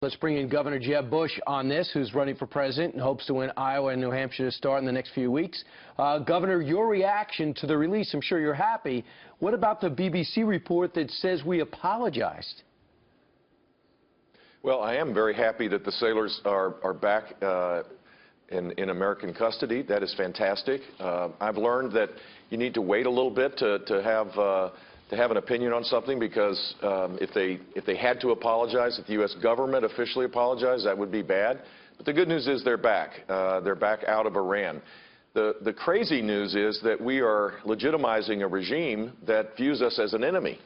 Let's bring in Governor Jeb Bush on this, who's running for president and hopes to win Iowa and New Hampshire to start in the next few weeks. Governor, your reaction to the release, I'm sure you're happy. What about the BBC report that says we apologized? Well, I am very happy that the sailors are back in American custody. That is fantastic. I've learned that you need to wait a little bit to have an opinion on something, because if they had to apologize, if the U.S. government officially apologized, that would be bad. But the good news is they're back. They're back out of Iran. The crazy news is that we are legitimizing a regime that views us as an enemy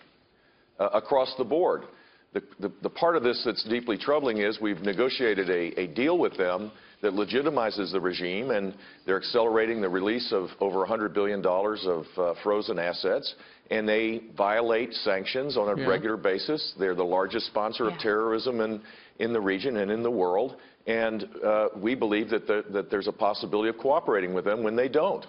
across the board. The part of this that's deeply troubling is we've negotiated a deal with them that legitimizes the regime, and they're accelerating the release of over $100 billion of frozen assets, and they violate sanctions on a regular basis. They're the largest sponsor of terrorism in the region and in the world, and we believe that there's a possibility of cooperating with them when they don't.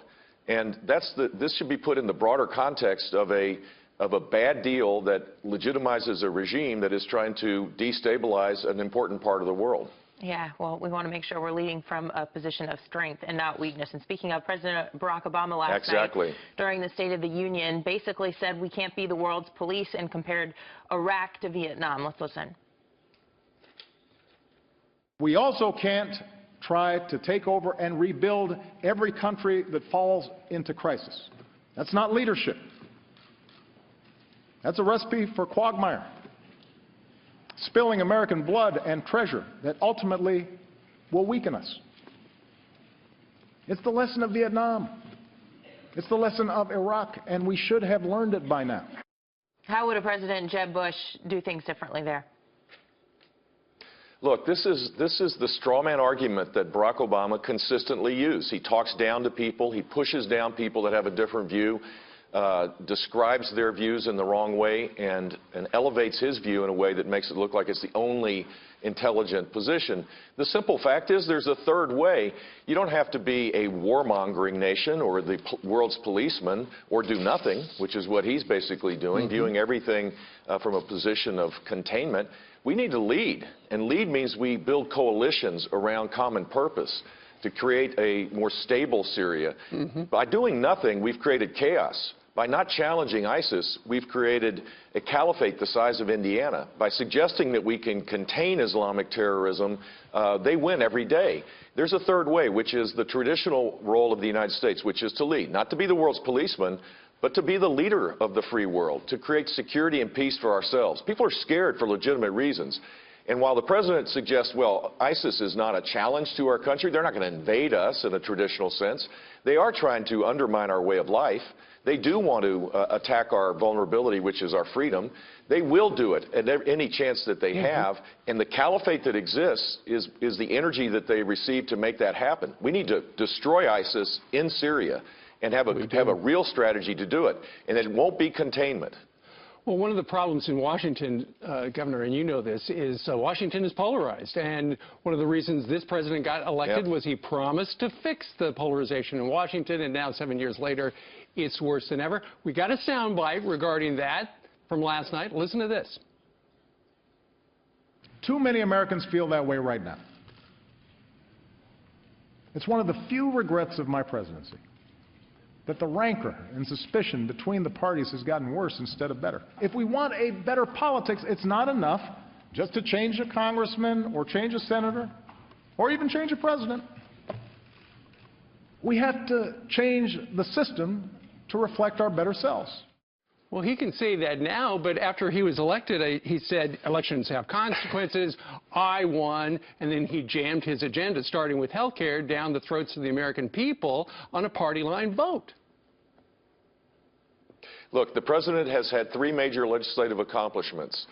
And this should be put in the broader context of a bad deal that legitimizes a regime that is trying to destabilize an important part of the world. Yeah, well, we want to make sure we're leading from a position of strength and not weakness. And speaking of, President Barack Obama last night during the State of the Union basically said we can't be the world's police and compared Iraq to Vietnam. Let's listen. We also can't try to take over and rebuild every country that falls into crisis. That's not leadership. That's a recipe for quagmire, spilling American blood and treasure that ultimately will weaken us. It's the lesson of Vietnam. It's the lesson of Iraq, and we should have learned it by now. How would a President Jeb Bush do things differently there? Look, this is the straw man argument that Barack Obama consistently used. He talks down to people. He pushes down people that have a different view. Describes their views in the wrong way and elevates his view in a way that makes it look like it's the only intelligent position. The simple fact is there's a third way. You don't have to be a warmongering nation or the world's policeman or do nothing, which is what he's basically doing, viewing everything from a position of containment. We need to lead, and lead means we build coalitions around common purpose to create a more stable Syria. By doing nothing, we've created chaos. By not challenging ISIS, we've created a caliphate the size of Indiana. By suggesting that we can contain Islamic terrorism, they win every day. There's a third way, which is the traditional role of the United States, which is to lead. Not to be the world's policeman, but to be the leader of the free world, to create security and peace for ourselves. People are scared for legitimate reasons. And while the president suggests, well, ISIS is not a challenge to our country, they're not going to invade us in a traditional sense. They are trying to undermine our way of life. They do want to attack our vulnerability, which is our freedom. They will do it at any chance that they have. And the caliphate that exists is the energy that they receive to make that happen. We need to destroy ISIS in Syria and have a real strategy to do it. And it won't be containment. Well, one of the problems in Washington, Governor, and you know this, is Washington is polarized. And one of the reasons this president got elected was he promised to fix the polarization in Washington. And now, 7 years later, it's worse than ever. We got a soundbite regarding that from last night. Listen to this. Too many Americans feel that way right now. It's one of the few regrets of my presidency that the rancor and suspicion between the parties has gotten worse instead of better. If we want a better politics, it's not enough just to change a congressman or change a senator or even change a president. We have to change the system to reflect our better selves. Well, he can say that now, but after he was elected, he said elections have consequences. I won, and then he jammed his agenda, starting with health care, down the throats of the American people on a party line vote. Look, the president has had 3 major legislative accomplishments: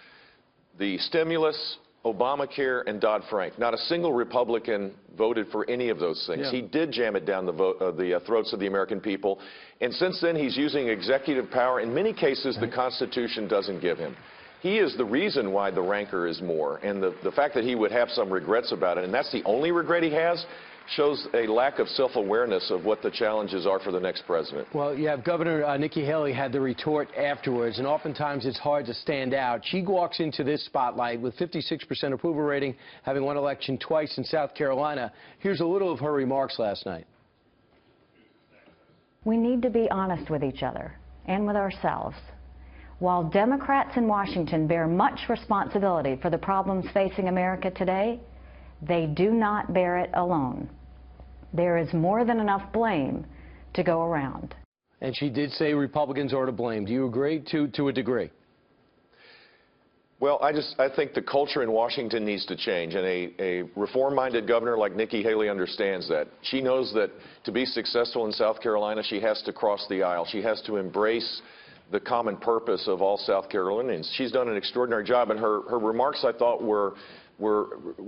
the stimulus, Obamacare, and Dodd-Frank. Not a single Republican voted for any of those things. He did jam it down the throats of the American people. And since then, he's using executive power. In many cases, the Constitution doesn't give him. He is the reason why the rancor is more. And the fact that he would have some regrets about it, and that's the only regret he has, shows a lack of self-awareness of what the challenges are for the next president. Well, you have Governor Nikki Haley had the retort afterwards, and oftentimes it's hard to stand out. She walks into this spotlight with 56% approval rating, having won election twice in South Carolina. Here's a little of her remarks last night. We need to be honest with each other and with ourselves. While Democrats in Washington bear much responsibility for the problems facing America today, they do not bear it alone. There is more than enough blame to go around. And she did say Republicans are to blame. Do you agree to a degree? Well, I think the culture in Washington needs to change, and a reform-minded governor like Nikki Haley understands that. She knows that to be successful in South Carolina, she has to cross the aisle. She has to embrace the common purpose of all South Carolinians. She's done an extraordinary job, and her remarks, I thought, were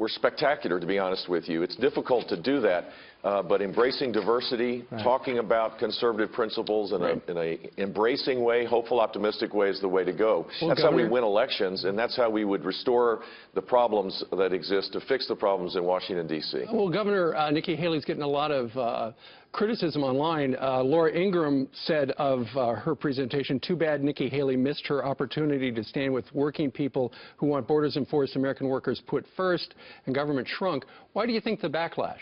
spectacular, to be honest with you. It's difficult to do that, but embracing diversity, talking about conservative principles in a embracing way, hopeful, optimistic way is the way to go. Well, that's how we win elections, and that's how we would restore the problems that exist, to fix the problems in Washington, D.C. Well, Governor Nikki Haley's getting a lot of criticism online. Laura Ingraham said of her presentation, too bad Nikki Haley missed her opportunity to stand with working people who want borders enforced, American workers put first, and government shrunk. Why do you think the backlash?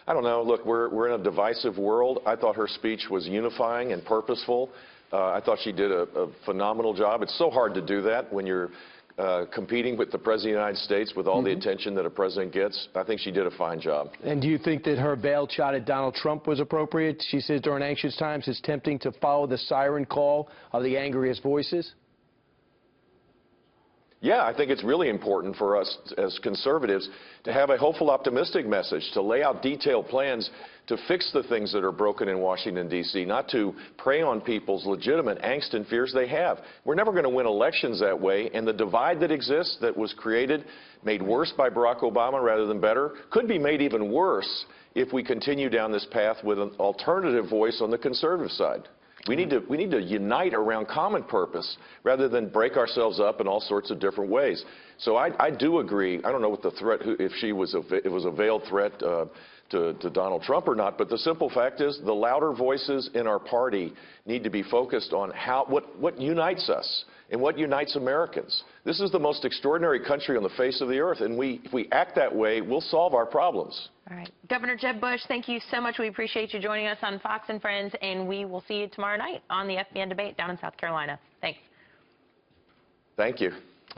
I don't know. Look, we're in a divisive world. I thought her speech was unifying and purposeful. I thought she did a phenomenal job. It's so hard to do that when you're competing with the President of the United States with all the attention that a president gets. I think she did a fine job. And do you think that her bail shot at Donald Trump was appropriate? She says during anxious times it's tempting to follow the siren call of the angriest voices. Yeah, I think it's really important for us as conservatives to have a hopeful, optimistic message, to lay out detailed plans to fix the things that are broken in Washington, D.C., not to prey on people's legitimate angst and fears they have. We're never going to win elections that way, and the divide that exists, that was created, made worse by Barack Obama rather than better, could be made even worse if we continue down this path with an alternative voice on the conservative side. We need to unite around common purpose rather than break ourselves up in all sorts of different ways. So I do agree. I don't know what the threat, if it was a veiled threat to Donald Trump or not, but the simple fact is the louder voices in our party need to be focused on what unites us and what unites Americans. This is the most extraordinary country on the face of the earth, and if we act that way, we'll solve our problems. All right. Governor Jeb Bush, thank you so much. We appreciate you joining us on Fox and Friends, and we will see you tomorrow night on the FBN debate down in South Carolina. Thanks. Thank you.